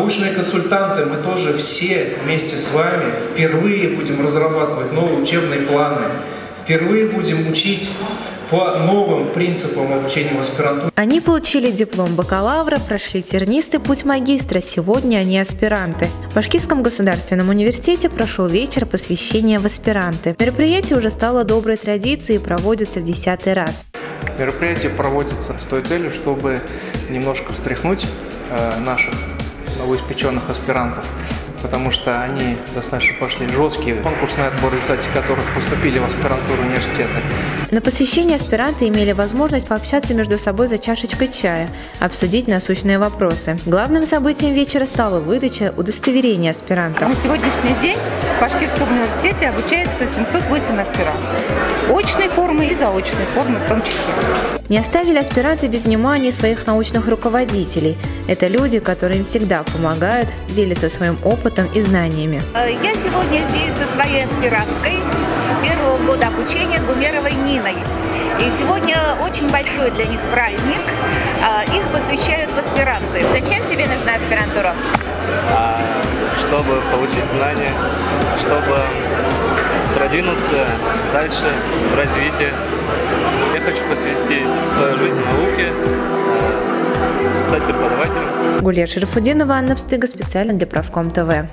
Научные консультанты, мы тоже все вместе с вами впервые будем разрабатывать новые учебные планы, впервые будем учить по новым принципам обучения в аспирантуре. Они получили диплом бакалавра, прошли тернистый путь магистра, сегодня они аспиранты. В Башкирском государственном университете прошел вечер посвящения в аспиранты. Мероприятие уже стало доброй традицией и проводится в 10-й раз. Мероприятие проводится с той целью, чтобы немножко встряхнуть наших новоиспеченных аспирантов, потому что они достаточно прошли жесткий конкурсный отбор, в результате которых поступили в аспирантуру университета. На посвящении аспиранты имели возможность пообщаться между собой за чашечкой чая, обсудить насущные вопросы. Главным событием вечера стала выдача удостоверения аспиранта. На сегодняшний день в Башкирском университете обучается 708 аспирантов. Очной формы и заочной формы в том числе. Не оставили аспиранты без внимания своих научных руководителей. Это люди, которые им всегда помогают, делятся своим опытом и знаниями. Я сегодня здесь со своей аспиранткой первого года обучения Гумеровой Ниной. И сегодня очень большой для них праздник. Их посвящают в аспиранты. Зачем тебе нужна аспирантура? Чтобы получить знания, чтобы продвинуться дальше в развитии. Я хочу посвятить свою жизнь науке, стать преподавателем. Гулия Шарафудинова, Анна Пстыга, специально для Правком ТВ.